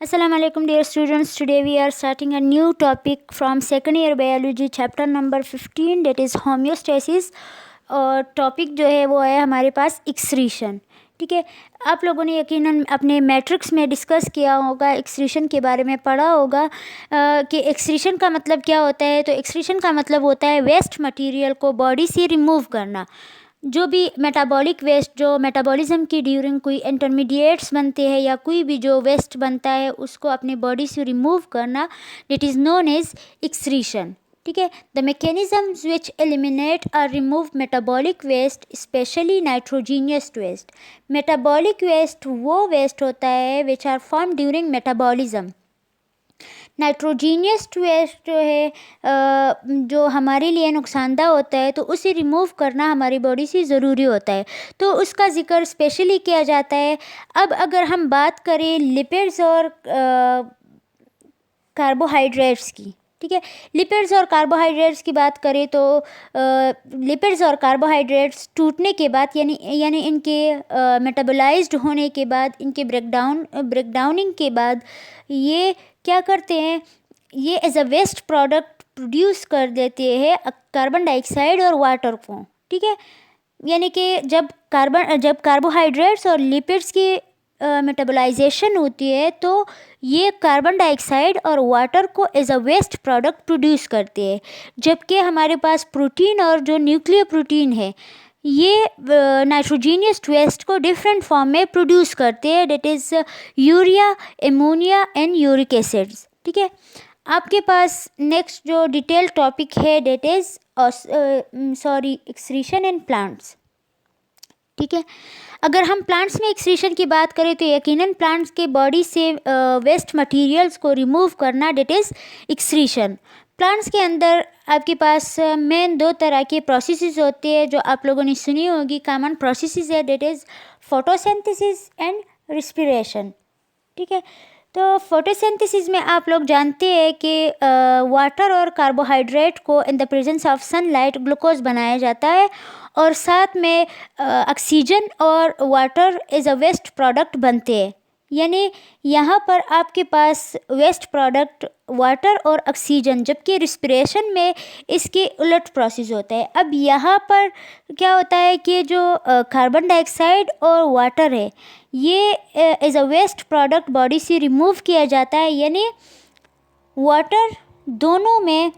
Assalamu alaikum dear students. Today we are starting a new topic from second year biology chapter number 15, that is homeostasis. और topic जो है वो है हमारे पास excretion. ठीक है, आप लोगों ने यकीनन अपने मैट्रिक्स में डिस्कस किया होगा, एक्सक्रीशन के बारे में पढ़ा होगा कि एक्सक्रीशन का मतलब क्या होता है. तो एक्सक्रीशन का मतलब होता है वेस्ट मटेरियल को बॉडी से रिमूव करना. जो भी मेटाबॉलिक वेस्ट जो मेटाबॉलिज्म की ड्यूरिंग कोई इंटरमीडिएट्स बनते हैं या कोई भी जो वेस्ट बनता है उसको अपने बॉडी से रिमूव करना, that is known as excretion. ठीक है, द मैकेनिज्म्स विच एलिमिनेट और remove metabolic waste, specially nitrogenous waste. Metabolic waste वो वेस्ट होता है which are form during metabolism. Nitrogenous waste जो है जो हमारे लिए नुकसानदा होता है तो उसे रिमूव करना हमारी बॉडी से ज़रूरी होता है, तो उसका ज़िक्र स्पेशली किया जाता है. अब अगर हम बात करें लिपिड्स और कार्बोहाइड्रेट्स की, ठीक है, लिपिड्स और कार्बोहाइड्रेट्स की बात करें तो लिपिड्स और कार्बोहाइड्रेट्स टूटने के बाद यानी इनके मेटाबोलाइज्ड होने के बाद, इनके ब्रेकडाउनिंग के बाद ये क्या करते हैं, ये as a waste product produce कर देते हैं कार्बन डाइऑक्साइड और वाटर को. ठीक है, यानी कि जब कार्बोहाइड्रेट्स और लिपिड्स की मेटाबोलाइजेशन होती है तो ये कार्बन डाइऑक्साइड और वाटर को as a waste product produce करते हैं. जबकि हमारे पास प्रोटीन और जो न्यूक्लियर प्रोटीन है ये नाइट्रोजीनियस वेस्ट को डिफरेंट फॉर्म में प्रोड्यूस करते हैं, that is urea, ammonia and uric acids. ठीक है, आपके पास नेक्स्ट जो डिटेल टॉपिक है that is excretion in plants. ठीक है, अगर हम प्लांट्स में एक्सक्रीशन की बात करें तो यकीनन प्लांट्स के बॉडी से वेस्ट मटेरियल्स को रिमूव करना, डेट इज़ एक्सक्रीशन. प्लांट्स के अंदर आपके पास मेन दो तरह के प्रोसेसेस होते हैं जो आप लोगों ने सुनी होगी. कॉमन प्रोसेसेस है, that is photosynthesis and respiration. ठीक है, तो फोटोसिंथेसिस में आप लोग जानते हैं कि वाटर और कार्बोहाइड्रेट को in the presence of sunlight glucose बनाया जाता है और साथ में ऑक्सीजन और water as a waste product बनते हैं. यानी यहाँ पर आपके पास वेस्ट प्रोडक्ट वाटर और ऑक्सीजन, जबकि रिस्पिरेशन में इसके उलट प्रोसेस होता है. अब यहाँ पर क्या होता है कि जो कार्बन डाइऑक्साइड और वाटर है ये as a waste product body से रिमूव किया जाता है. यानी वाटर दोनों में,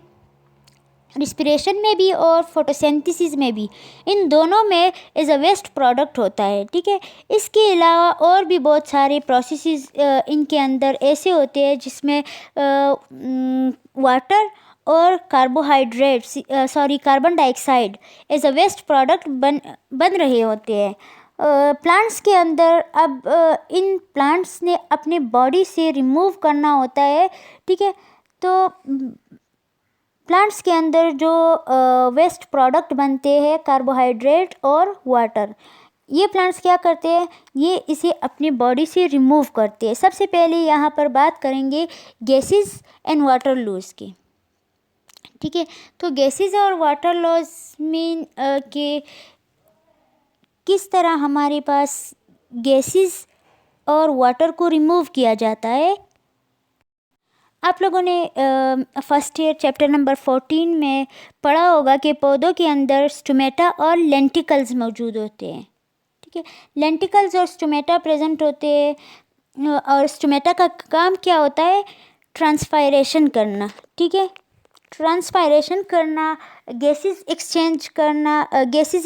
रिस्पिरेशन में भी और फोटोसिंथेसिस में भी, इन दोनों में एज अ वेस्ट प्रोडक्ट होता है. ठीक है, इसके अलावा और भी बहुत सारे प्रोसेसेस इनके अंदर ऐसे होते हैं जिसमें वाटर और carbon dioxide as a waste product बन रहे होते हैं प्लांट्स के अंदर. अब इन प्लांट्स ने अपने बॉडी से रिमूव करना होता है. ठीक है, तो प्लांट्स के अंदर जो वेस्ट प्रोडक्ट बनते हैं कार्बोहाइड्रेट और वाटर, ये प्लांट्स क्या करते हैं, ये इसे अपनी बॉडी से रिमूव करते हैं. सबसे पहले यहाँ पर बात करेंगे गैसेस एंड वाटर लॉज की. ठीक है, तो गैसेस और वाटर लॉज मीन कि किस तरह हमारे पास गैसेस और वाटर को रिमूव किया जाता है. आप लोगों ने फर्स्ट ईयर चैप्टर नंबर 14 में पढ़ा होगा कि पौधों के अंदर स्टोमेटा और लेंटिकल्स मौजूद होते हैं. ठीक है, लेंटिकल्स और स्टोमेटा प्रेजेंट होते हैं और स्टोमेटा का काम क्या होता है, ट्रांसपायरेशन करना. ठीक है, ट्रांसपायरेशन करना, गैसेस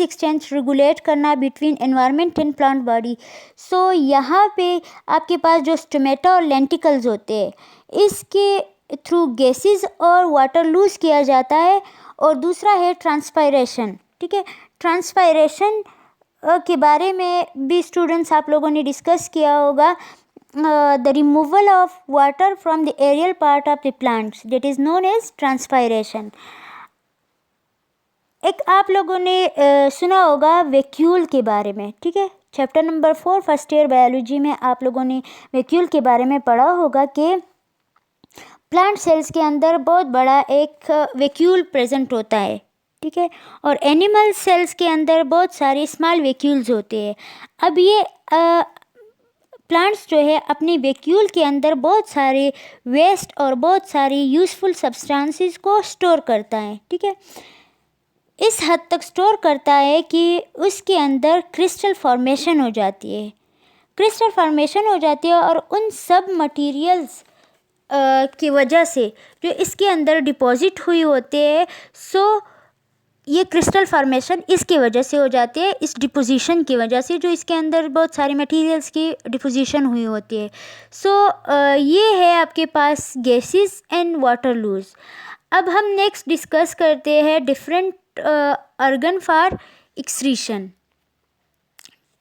एक्सचेंज रेगुलेट करना between environment and plant body. So यहाँ पे आपके पास जो स्टोमेटा और लेंटिकल्स होते हैं इसके थ्रू गैसेस और वाटर लूज किया जाता है. और दूसरा है ट्रांसपायरेशन. ठीक है, ट्रांसपायरेशन के बारे में भी स्टूडेंट्स आप लोगों ने डिस्कस किया होगा. The removal of water from the aerial part of the plants, that is known as transpiration. एक आप लोगों ने सुना होगा वैक्यूल के बारे में. ठीक है, chapter number 4 first year biology में आप लोगों ने वैक्यूल के बारे में पढ़ा होगा कि प्लांट सेल्स के अंदर बहुत बड़ा एक वैक्यूल प्रेजेंट होता है. ठीक है, और एनिमल सेल्स के अंदर बहुत सारे स्मॉल वैक्यूल्स होते हैं. अब ये प्लांट्स जो है अपने वैक्यूल के अंदर बहुत सारे वेस्ट और बहुत सारी यूज़फुल सब्सटेंसेस को स्टोर करता है, ठीक है। इस हद तक स्टोर करता है कि उसके अंदर क्रिस्टल फॉर्मेशन हो जाती है, क्रिस्टल फॉर्मेशन हो जाती है और उन सब मटेरियल्स की वजह से जो इसके अंदर डिपॉजिट हुई होते हैं, सो ये क्रिस्टल फॉर्मेशन इसकी वजह से हो जाती है, इस डिपोजिशन की वजह से, जो इसके अंदर बहुत सारे मटेरियल्स की डिपोजिशन हुई होती है। ये है आपके पास गैसेस एंड वाटर लूज। अब हम नेक्स्ट डिस्कस करते हैं डिफरेंट ऑर्गन फॉर एक्सक्रीशन,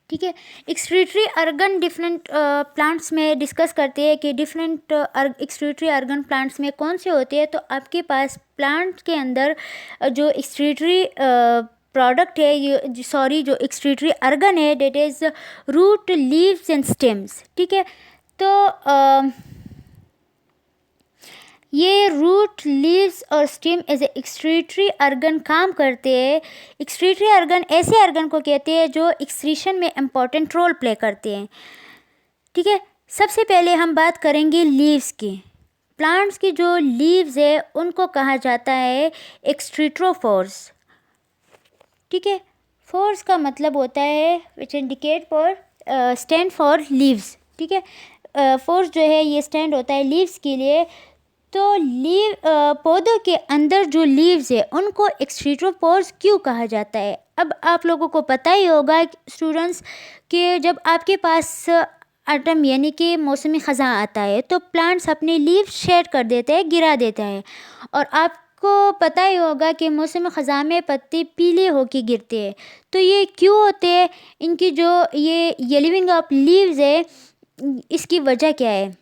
ठीक है। एक्सक्रीटरी ऑर्गन डिफरेंट प्लांट्स में डिस्कस करते हैं कि डिफरेंट एक्सक्रीटरी ऑर्गन प्लांट्स में कौन से होते हैं। तो आपके पास प्लांट के अंदर जो एक्सक्रीटरी प्रोडक्ट है, जो एक्सक्रीटरी ऑर्गन है, that is root, leaves and stems, ठीक है। तो ये रूट, लीव्स और stem as a excretory organ काम करते हैं। एक्सक्रीटरी ऑर्गन ऐसे ऑर्गन को कहते हैं जो एक्सक्रीशन में इम्पॉर्टेंट रोल प्ले करते हैं, ठीक है। सबसे पहले हम बात करेंगे लीव्स की। प्लांट्स की जो लीव्स है उनको कहा जाता है एक्सक्रीटोफोर्स, ठीक है। फोर्स का मतलब होता है which indicate for stand for leaves, ठीक है। फोर्स जो है ये स्टैंड होता है लीव्स के लिए। तो पौधों के अंदर जो लीव्स है उनको एक्सक्रीटोफोर्स क्यों कहा जाता है। अब आप लोगों को पता ही होगा स्टूडेंट्स कि जब आपके पास ऑटम यानी कि मौसमी ख़ज़ां आता है तो प्लांट्स अपने लीव्स शेड कर देते हैं, गिरा देता है। और आपको पता ही होगा कि मौसमी ख़ज़ां में पत्ते पीले होके गिरते हैं। तो ये क्यों होते हैं, इनकी जो ये येलोइंग ऑफ लीव्स है इसकी वजह क्या है।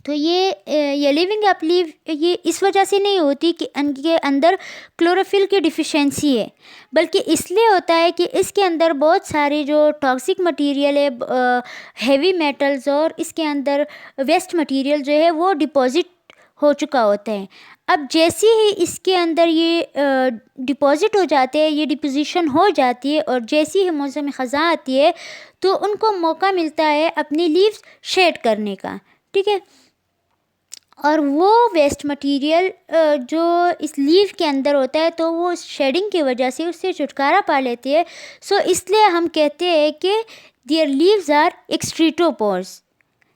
तो ये लिविंग अप लीव ये इस वजह से नहीं होती कि इनके अंदर क्लोरोफिल की डिफिशेंसी है, बल्कि इसलिए होता है कि इसके अंदर बहुत सारे जो टॉक्सिक मटेरियल है, हेवी मेटल्स और इसके अंदर वेस्ट मटेरियल जो है वो डिपॉजिट हो चुका होता है। अब जैसे ही इसके अंदर ये डिपॉजिट हो जाते हैं, ये डिपोजिशन हो जाती है और जैसे ही मौसम ख़ज़ां आती है तो उनको मौका मिलता है अपनी लीव्स शेड करने का, ठीक है। और वो वेस्ट मटेरियल जो इस लीव के अंदर होता है तो वो शेडिंग की वजह से उससे छुटकारा पा लेती है। सो इसलिए हम कहते हैं कि there leaves are excretopores.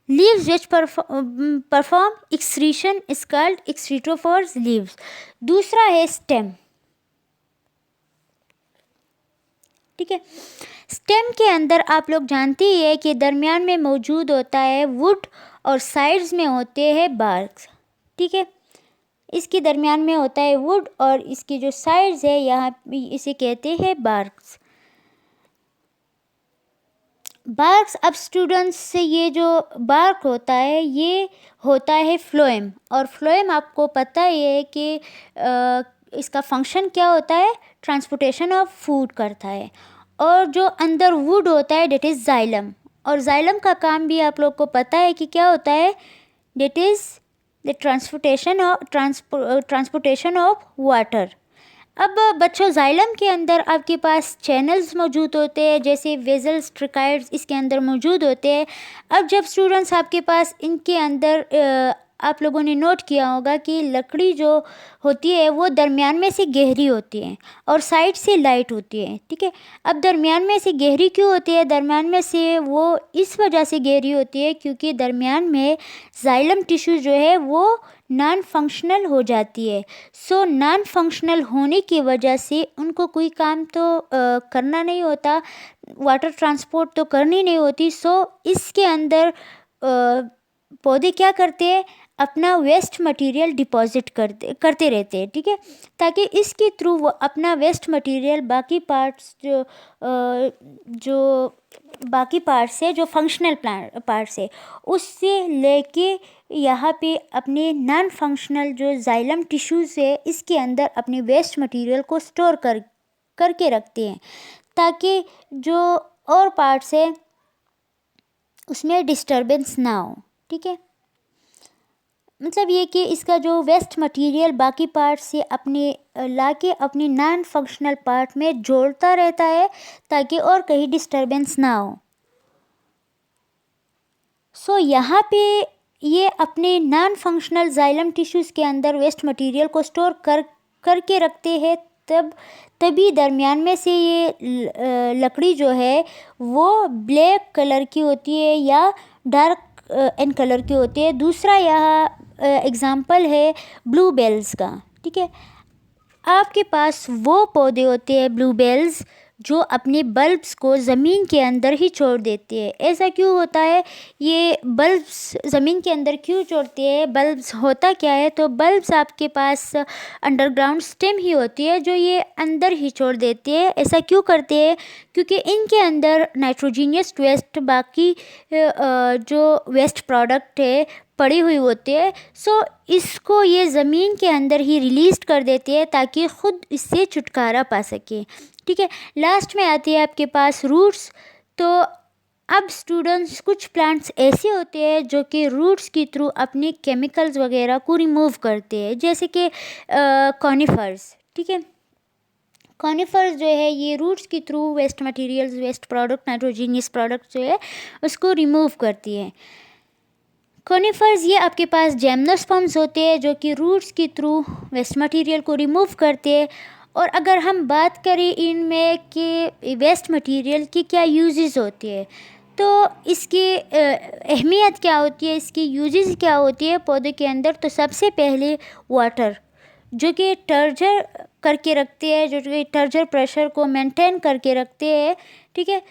Leaves which perform excretion is called excretopores leaves. दूसरा है स्टेम, ठीक है। स्टेम के अंदर आप लोग जानते ही है कि दरमियान में मौजूद होता है वुड और साइड्स में होते हैं बार्क्स, ठीक है। इसके दरमियान में होता है वुड और इसकी जो साइड्स है यहाँ इसे कहते हैं बार्क्स। बार्क्स, अब स्टूडेंट्स से ये जो बार्क होता है ये होता है फ्लोएम, और फ्लोएम आपको पता ही है कि इसका फंक्शन क्या होता है, ट्रांसपोर्टेशन ऑफ फूड करता है। और जो अंदर वुड होता है डेट इज़ जाइलम, और जाइलम का काम भी आप लोग को पता है कि क्या होता है, that is the transportation of water. अब बच्चों जाइलम के अंदर आपके पास चैनल्स मौजूद होते हैं, जैसे वेजल्स, ट्रिकाइड्स इसके अंदर मौजूद होते हैं। अब जब स्टूडेंट्स आपके पास इनके अंदर आप लोगों ने नोट किया होगा कि लकड़ी जो होती है वो दरमियान में से गहरी होती है और साइड से लाइट होती है, ठीक है। अब दरमियान में से गहरी क्यों होती है, दरमियान में से वो इस वजह से गहरी होती है क्योंकि दरमियान में जाइलम टिश्यू जो है वो नॉन फंक्शनल हो जाती है। सो नॉन फंक्शनल होने की वजह से उनको कोई काम तो करना नहीं होता, वाटर ट्रांसपोर्ट तो करनी नहीं होती। सो इसके अंदर पौधे क्या करते हैं, अपना वेस्ट मटेरियल डिपॉजिट करते रहते हैं, ठीक है, ताकि इसके थ्रू वो अपना वेस्ट मटेरियल बाकी पार्ट्स जो बाकी पार्ट्स है, जो फंक्शनल पार्ट्स है, उससे लेके यहाँ पे अपने नॉन फंक्शनल जो जाइलम टिश्यूज़ है इसके अंदर अपने वेस्ट मटेरियल को स्टोर करके रखते हैं, ताकि जो और पार्ट्स है उसमें डिस्टर्बेंस ना हो, ठीक है। मतलब ये कि इसका जो वेस्ट मटेरियल बाकी पार्ट से अपने लाके अपने नॉन फंक्शनल पार्ट में जोड़ता रहता है ताकि और कहीं डिस्टर्बेंस ना हो। सो यहाँ पे ये अपने नॉन फंक्शनल जाइलम टिश्यूज़ के अंदर वेस्ट मटेरियल को स्टोर करके रखते हैं। तभी दरमियान में से ये लकड़ी जो है वो ब्लैक कलर की होती है या डार्क इन कलर की होती है। दूसरा यहाँ एग्ज़ाम्पल है ब्लू बेल्स का। ठीक है, आपके पास वो पौधे होते हैं ब्लू बेल्स जो अपने बल्ब्स को ज़मीन के अंदर ही छोड़ देते हैं। ऐसा क्यों होता है? ये बल्ब्स ज़मीन के अंदर क्यों छोड़ते हैं? बल्ब्स होता क्या है? तो बल्ब्स आपके पास अंडरग्राउंड स्टेम ही होती है जो ये अंदर ही छोड़ देते हैं। ऐसा क्यों करते हैं? क्योंकि इनके अंदर नाइट्रोजीनियस वेस्ट, बाकी जो वेस्ट प्रोडक्ट है पड़ी हुई होती है। सो इसको ये ज़मीन के अंदर ही रिलीज़ कर देती है ताकि ख़ुद इससे छुटकारा पा सके। ठीक है, लास्ट में आती है आपके पास रूट्स। तो अब स्टूडेंट्स, कुछ प्लांट्स ऐसे होते हैं जो कि रूट्स के थ्रू अपने केमिकल्स वगैरह को रिमूव करते हैं, जैसे कि कॉनिफर्स। ठीक है, कॉनिफर्स जो है ये रूट्स के through waste materials, waste product, nitrogenous product जो है उसको रिमूव करती है। कॉनिफर्स ये आपके पास जिम्नोस्पर्म्स होते हैं जो कि रूट्स के थ्रू वेस्ट मटेरियल को रिमूव करते हैं। और अगर हम बात करें इनमें कि वेस्ट मटेरियल की क्या यूजेस होती है, तो इसकी अहमियत क्या होती है, इसकी यूजेस क्या होती है पौधे के अंदर, तो सबसे पहले वाटर, जो कि टर्जर करके रखते हैं, जो कि टर्जर प्रेशर को मेंटेन करके रखते हैं। ठीक है,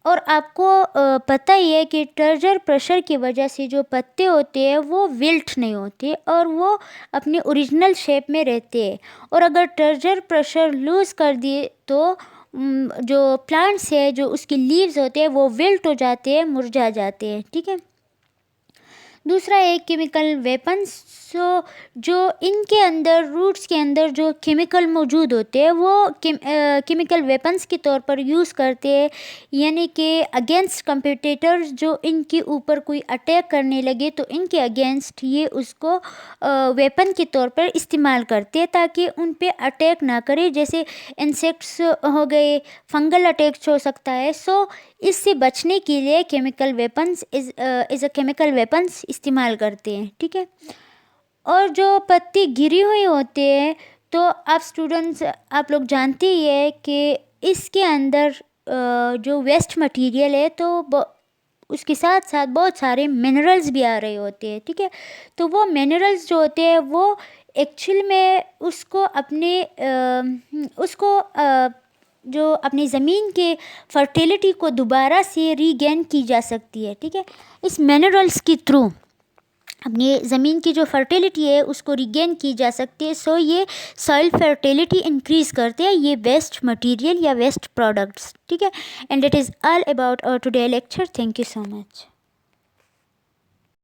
और आपको पता ही है कि टर्जर प्रेशर की वजह से जो पत्ते होते हैं वो विल्ट नहीं होते और वो अपने ओरिजिनल शेप में रहते हैं। और अगर टर्जर प्रेशर लूज़ कर दिए तो जो प्लांट्स है, जो उसकी लीव्स होते हैं वो विल्ट हो जाते हैं, मुरझा जाते हैं। ठीक है, दूसरा है केमिकल वेपन्स। सो जो इनके अंदर, रूट्स के अंदर जो केमिकल मौजूद होते हैं वो केमिकल वेपन्स के तौर पर यूज़ करते हैं, यानी कि अगेंस्ट कंपिटिटर्स जो इनके ऊपर कोई अटैक करने लगे तो इनके अगेंस्ट ये उसको वेपन के तौर पर इस्तेमाल करते हैं ताकि उन पे अटैक ना करे। जैसे इंसेक्ट्स हो गए, फंगल अटैक्स हो सकता है। सो इससे बचने के लिए chemical weapons is a chemical weapons इस्तेमाल करते हैं। ठीक है, और जो पत्ती गिरी हुई होती है तो आप स्टूडेंट्स, आप लोग जानते ही है कि इसके अंदर जो वेस्ट मटेरियल है तो उसके साथ साथ बहुत सारे मिनरल्स भी आ रहे होते हैं। ठीक है, तो वो मिनरल्स जो होते हैं वो एक्चुअल में उसको अपने जो अपनी ज़मीन के फर्टिलिटी को दोबारा से रीगेन की जा सकती है। ठीक है, इस मिनरल्स के थ्रू अपनी ज़मीन की जो फर्टिलिटी है उसको रिगेन की जा सकती है। सो ये सॉइल फर्टिलिटी इंक्रीज़ करते हैं ये वेस्ट मटेरियल या वेस्ट प्रोडक्ट्स। ठीक है, and it is all about our today lecture. Thank you so much.